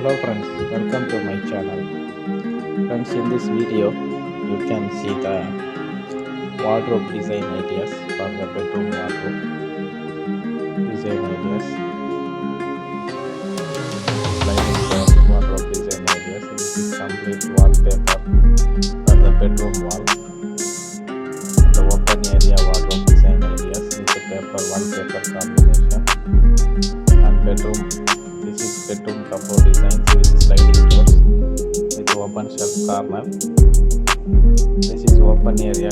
Hello friends, welcome to my channel. Friends, in this video you can see the wardrobe design ideas for the bedroom wardrobe design ideas. Sliding door wardrobe design ideas. This is complete wallpaper for the bedroom wall. The open area wardrobe design ideas with the paper wallpaper combination and bedroom. This is bedroom cupboard designs with sliding doors with open shelf corner. This is open area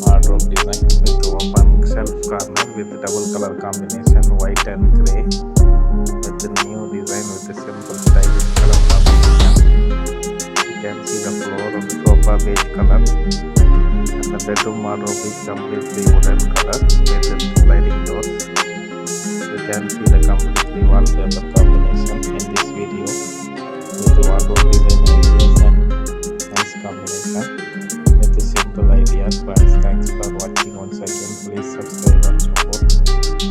wardrobe design with open shelf corner with double color combination white and grey with the new design with a simple stylish color combination. You can see the floor of the sofa beige color and the bedroom wardrobe is completely wooden color with the sliding doors. You can see the completely wallpaper combination in this video with the wardrobe design ideas and nice combination with the simple ideas. Friends, thanks for watching once again. Please subscribe and support.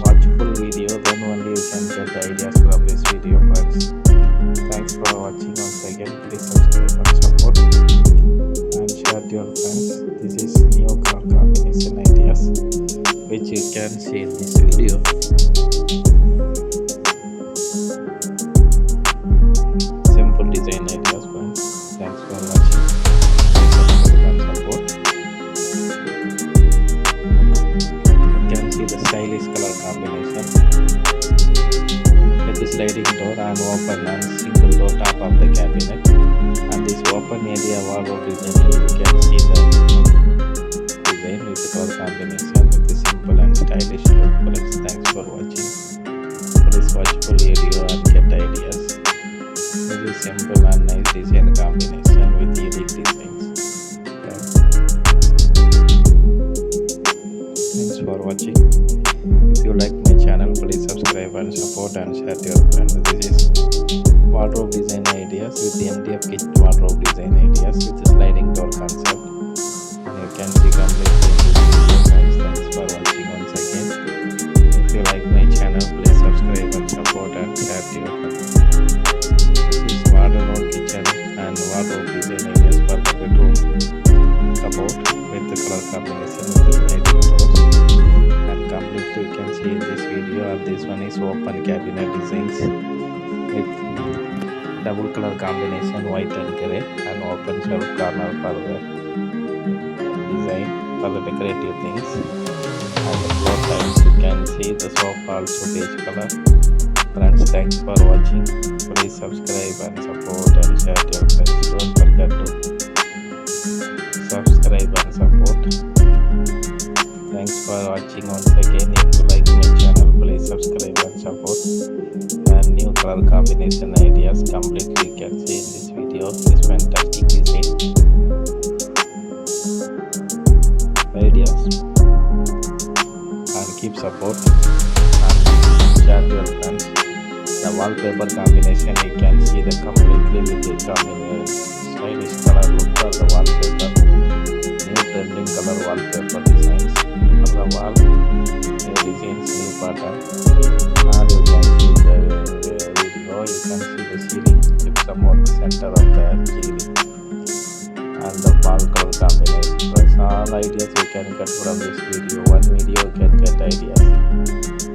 Watch full video, then only you can get ideas from this video. Friends, thanks for watching once again. Please subscribe and support and share to your friends. This is new color combination ideas which you can see in this video. Simple design ideas, friends. Thanks for watching. Subscribe and support. You can see the stylish color combination with the sliding door and open and single door top of the cabinet. And this open area wardrobe design, you can see the design with the color combination with the simple and stylish look. Friends, thanks for watching. Please watch full video and get ideas. This is simple and nice design combination with unique designs. Thanks for watching. If you like my channel, please subscribe and support and share to your friends. This is wardrobe design ideas with the MDF kit wardrobe design ideas with the sliding door concept. And you can see completely in this video. Friends, thanks for watching once again. If you like my channel, please subscribe and support and share to your friends. Modern kitchen and wardrobe design ideas for the bedroom cupboard with the color combination with the sliding doors and completely you can see in this video. And this one is open cabinet designs with double color combination white and grey and open shelf corner for the design for the decorative things. And the floor tiles you can see the sofa also beige color. Friends, thanks for watching. Please subscribe and support and share to your friends. Don't forget to subscribe and support. Thanks for watching once again. If you like my channel, please subscribe and support. And new color combination ideas completely you can see in this video. This fantastic design ideas and keep support and share to your friends. The wallpaper combination you can see the completely with the stylish color look for the wallpaper. New trending color wallpaper designs for the wall. New designs, new pattern. And you can see the video. You can see the ceiling gypsum on the center of the ceiling and the wall color combination. Friends, all ideas you can get from this video. One video you can get ideas.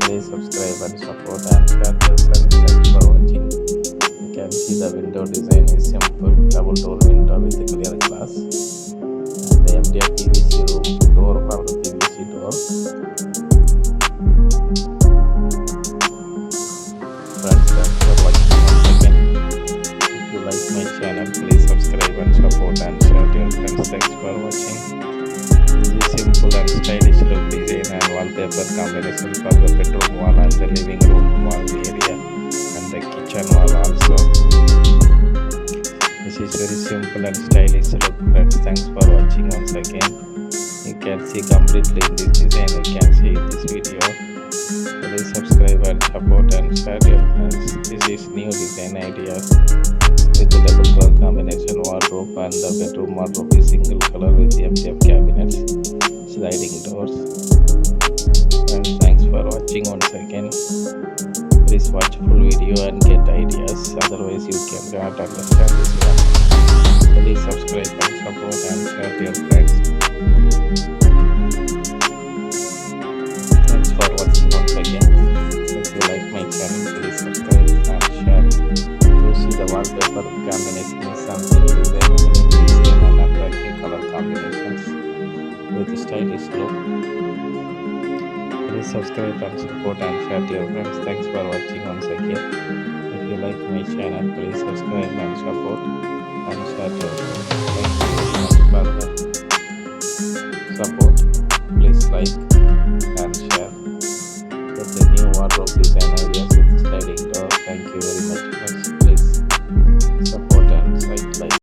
Please subscribe and support and share to your friends. Thanks for watching. You can see the window design is simple double door window with a clear glass and the MDF PVC room door for the PVC door. Friends, thanks for watching once again. If you like my channel, please subscribe and support and share to your friends. Thanks for watching. This is simple and stylish look design and wallpaper combination for the bedroom wall and the living room wall area and the kitchen wall also. This is very simple and stylish look. Friends, thanks for watching once again. You can see completely in this design. You can see in this video. Please subscribe and support and share your friends. This is new design ideas with the double color combination wardrobe and the bedroom wardrobe is single color with the MDF cabinets, sliding doors. And thanks for watching once again. Please watch full video and get ideas. Otherwise, you cannot understand this one. Please subscribe and support and share to your friends. Thanks for watching once again. If you like my channel, please subscribe and share. To see the wallpaper combination is something design and attractive color combinations with stylish look. Please subscribe and support and share to your friends. Thanks for watching once again. If you like my channel, please subscribe and support and share to your friends. Thank you. Bye.